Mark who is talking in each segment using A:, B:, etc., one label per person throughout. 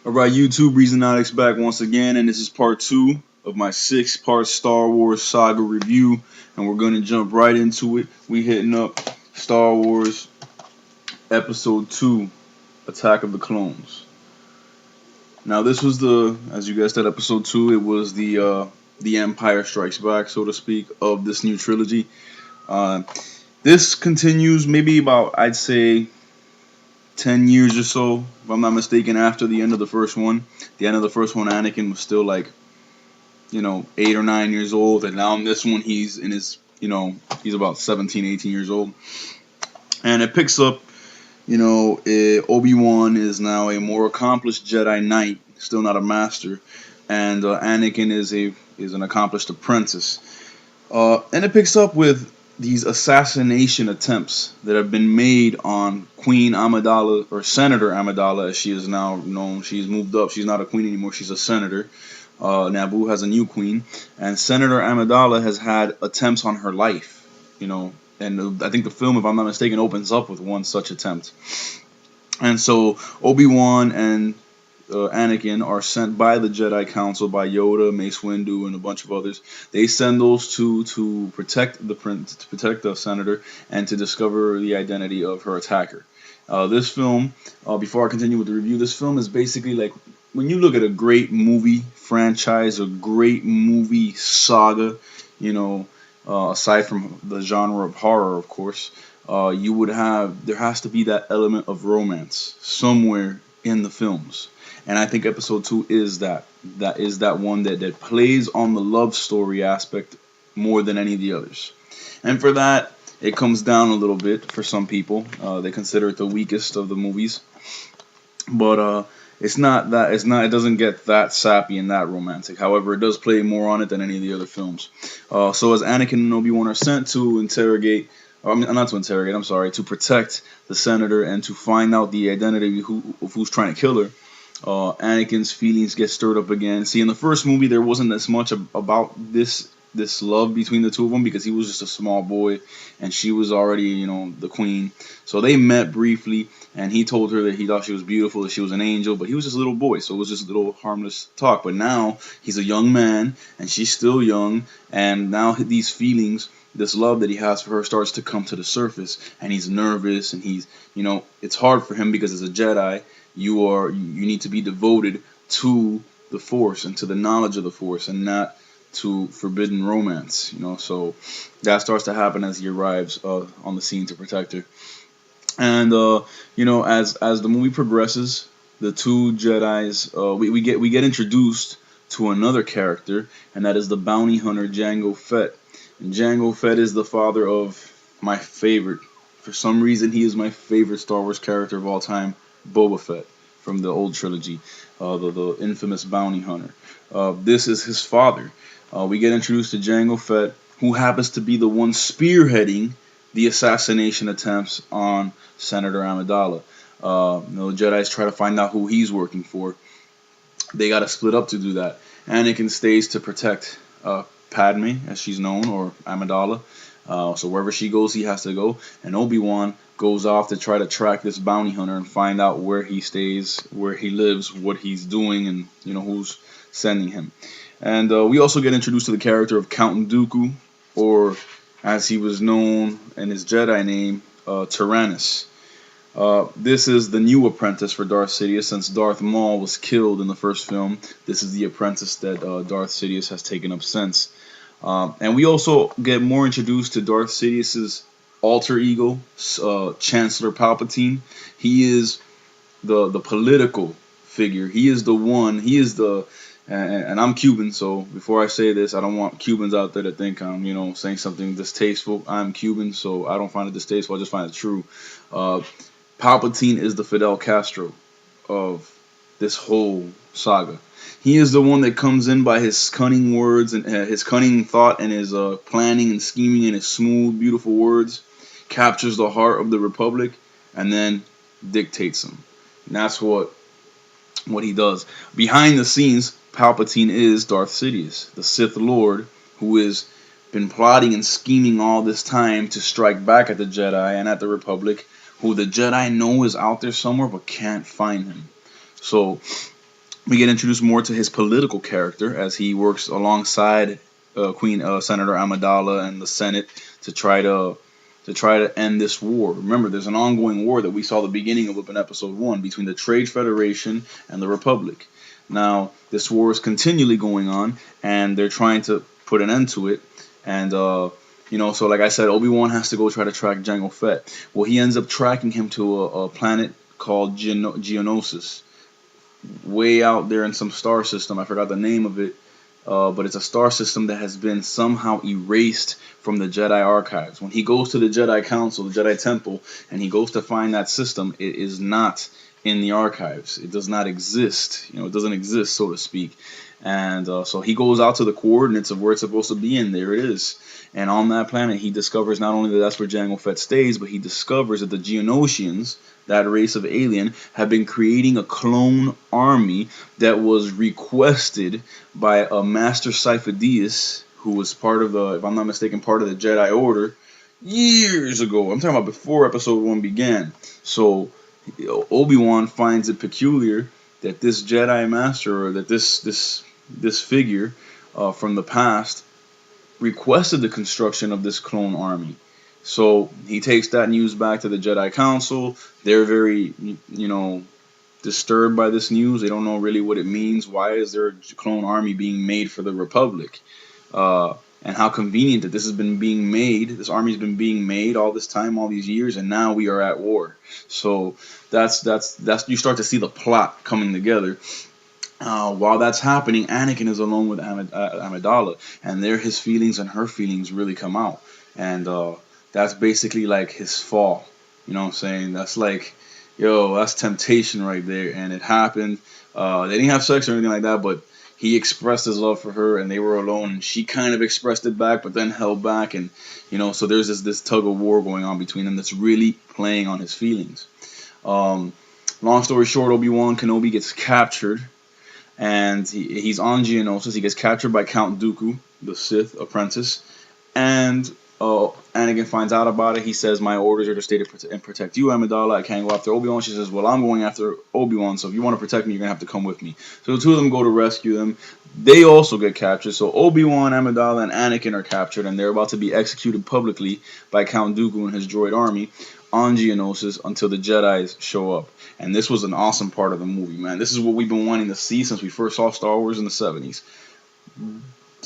A: Alright, YouTube, Reezonotix back once again, and this is part 2 of my 6-part Star Wars saga review, and we're going to jump right into it. We hitting up Star Wars Episode 2, Attack of the Clones. Now this was as you guys said, Episode 2, it was the Empire Strikes Back, so to speak, of this new trilogy. This continues maybe about, I'd say, 10 years or so, if I'm not mistaken, after the end of the first one. The end of the first one, Anakin was still like, 8 or 9 years old, and now in this one, he's in his, he's about 17, 18 years old. And it picks up, Obi-Wan is now a more accomplished Jedi Knight, still not a master, and Anakin is an accomplished apprentice. And it picks up with these assassination attempts that have been made on Queen Amidala, or Senator Amidala as she is now known. She's moved up. She's not a queen anymore. She's a senator. Naboo has a new queen, and Senator Amidala has had attempts on her life. And I think the film, if I'm not mistaken, opens up with one such attempt. And so Obi-Wan and Anakin are sent by the Jedi Council, by Yoda, Mace Windu, and a bunch of others. They send those two to protect the senator, and to discover the identity of her attacker. This film, before I continue with the review, this film is basically like when you look at a great movie franchise, a great movie saga, aside from the genre of horror, of course, there has to be that element of romance somewhere in the films. And I think Episode 2 is that. That is that one that plays on the love story aspect more than any of the others. And for that, it comes down a little bit for some people. They consider it the weakest of the movies. But it's not that. It doesn't get that sappy and that romantic. However, it does play more on it than any of the other films. So as Anakin and Obi-Wan are sent to interrogate, to protect the senator and to find out the identity of who's trying to kill her, Anakin's feelings get stirred up again. See, in the first movie, there wasn't as much about this love between the two of them, because he was just a small boy and she was already, the queen. So they met briefly, and he told her that he thought she was beautiful, that she was an angel, but he was just a little boy, so it was just a little harmless talk. But now he's a young man and she's still young, and now these feelings, this love that he has for her, starts to come to the surface, and he's nervous, and he's, it's hard for him because as a Jedi, you need to be devoted to the Force and to the knowledge of the Force, and not to forbidden romance. So that starts to happen as he arrives on the scene to protect her. And as the movie progresses, the two Jedi's, we get introduced to another character, and that is the bounty hunter Jango Fett. And Jango Fett is the father of my favorite. For some reason, he is my favorite Star Wars character of all time, Boba Fett, from the old trilogy, the infamous bounty hunter. This is his father. We get introduced to Jango Fett, who happens to be the one spearheading the assassination attempts on Senator Amidala. The Jedi's try to find out who he's working for. They got to split up to do that. Anakin stays to protect Padme, as she's known, or Amidala. So wherever she goes, he has to go. And Obi-Wan goes off to try to track this bounty hunter and find out where he stays, where he lives, what he's doing, and who's sending him. And we also get introduced to the character of Count Dooku, or as he was known in his Jedi name, Tyrannus. This is the new apprentice for Darth Sidious, since Darth Maul was killed in the first film. This is the apprentice that Darth Sidious has taken up since. And we also get more introduced to Darth Sidious's alter ego, Chancellor Palpatine. He is the political figure. He is the one. He is the and I'm Cuban, so before I say this, I don't want Cubans out there to think I'm, saying something distasteful. I'm Cuban, so I don't find it distasteful. I just find it true. Palpatine is the Fidel Castro of this whole saga. He is the one that comes in by his cunning words and his cunning thought and his planning and scheming and his smooth, beautiful words, captures the heart of the Republic, and then dictates them. And that's what he does. Behind the scenes, Palpatine is Darth Sidious, the Sith Lord, who has been plotting and scheming all this time to strike back at the Jedi and at the Republic, who the Jedi know is out there somewhere but can't find him. So We get introduced more to his political character as he works alongside Queen Senator Amidala and the Senate to try to end this war. Remember, there's an ongoing war that we saw the beginning of in episode 1 between the Trade Federation and the Republic. Now, this war is continually going on, and they're trying to put an end to it. And so like I said, Obi-Wan has to go try to track Jango Fett. Well, he ends up tracking him to a planet called Geonosis, way out there in some star system. I forgot the name of it, but it's a star system that has been somehow erased from the Jedi archives. When he goes to the Jedi Council, the Jedi Temple, and he goes to find that system, it is not in the archives. It does not exist. It doesn't exist, so to speak. And so he goes out to the coordinates of where it's supposed to be, and there it is. And on that planet, he discovers not only that that's where Jango Fett stays, but he discovers that the Geonosians, that race of alien, have been creating a clone army that was requested by a Master Sifo-Dyas, who was part of the, if I'm not mistaken, part of the Jedi Order years ago. I'm talking about before episode 1 began. So Obi-Wan finds it peculiar that this Jedi Master, or that this figure from the past, requested the construction of this clone army. So he takes that news back to the Jedi Council. They're very, disturbed by this news. They don't know really what it means. Why is there a clone army being made for the Republic? And how convenient that this has been being made. This army's been being made all this time, all these years, and now we are at war. So that's you start to see the plot coming together. While that's happening, Anakin is alone with Amidala, and there his feelings and her feelings really come out. And that's basically like his fall. You know what I'm saying? That's like, that's temptation right there. And it happened. They didn't have sex or anything like that, but he expressed his love for her, and they were alone. And she kind of expressed it back, but then held back. And, so there's this tug of war going on between them that's really playing on his feelings. Long story short, Obi-Wan Kenobi gets captured. And he's on Geonosis. He gets captured by Count Dooku, the Sith apprentice. And Anakin finds out about it. He says, my orders are to stay and protect you, Amidala. I can't go after Obi-Wan. She says, well, I'm going after Obi-Wan, so if you want to protect me, you're going to have to come with me. So the two of them go to rescue them. They also get captured. So Obi-Wan, Amidala, and Anakin are captured, and they're about to be executed publicly by Count Dooku and his droid army on Geonosis until the Jedis show up. And this was an awesome part of the movie, man. This is what we've been wanting to see since we first saw Star Wars in the 70s.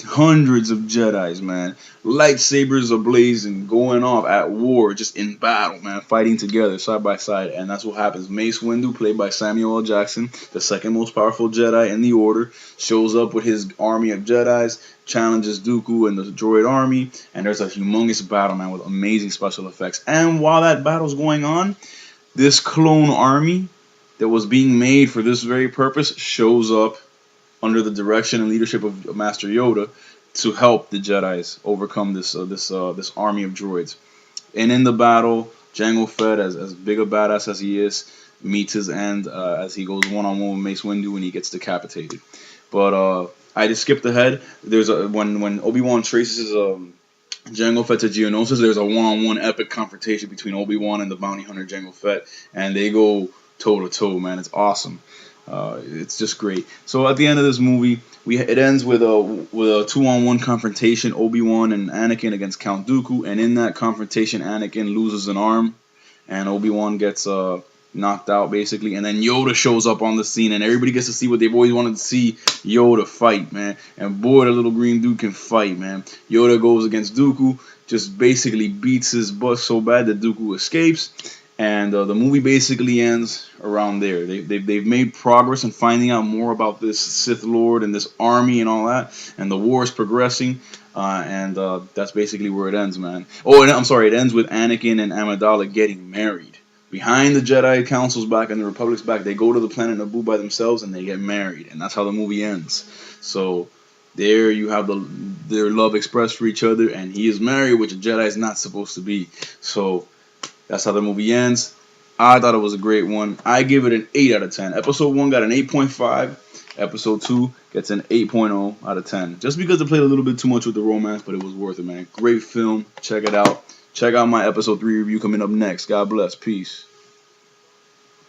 A: Hundreds of Jedis, man. Lightsabers ablazing, going off at war, just in battle, man. Fighting together, side by side. And that's what happens. Mace Windu, played by Samuel L. Jackson, the second most powerful Jedi in the Order, shows up with his army of Jedis, challenges Dooku and the droid army, and there's a humongous battle, man, with amazing special effects. And while that battle's going on, this clone army that was being made for this very purpose shows up under the direction and leadership of Master Yoda to help the Jedis overcome this army of droids. And in the battle, Jango Fett, as big a badass as he is, meets his end as he goes one-on-one with Mace Windu and he gets decapitated. But I just skipped ahead. There's when Obi-Wan traces Jango Fett to Geonosis, there's a one-on-one epic confrontation between Obi-Wan and the bounty hunter Jango Fett, and they go toe-to-toe, man. It's awesome. It's just great. So at the end of this movie, it ends with a two-on-one confrontation, Obi-Wan and Anakin against Count Dooku, and in that confrontation, Anakin loses an arm, and Obi-Wan gets knocked out, basically, and then Yoda shows up on the scene, and everybody gets to see what they've always wanted to see, Yoda fight, man. And boy, the little green dude can fight, man. Yoda goes against Dooku, just basically beats his butt so bad that Dooku escapes. And the movie basically ends around there. They've made progress in finding out more about this Sith Lord and this army and all that. And the war is progressing. And that's basically where it ends, man. Oh, and I'm sorry, it ends with Anakin and Amidala getting married. Behind the Jedi Council's back and the Republic's back, they go to the planet Naboo by themselves and they get married. And that's how the movie ends. So there you have their love expressed for each other. And he is married, which a Jedi is not supposed to be. So that's how the movie ends. I thought it was a great one. I give it an 8 out of 10. Episode 1 got an 8.5. Episode 2 gets an 8.0 out of 10. Just because it played a little bit too much with the romance, but it was worth it, man. Great film. Check it out. Check out my episode 3 review coming up next. God bless. Peace.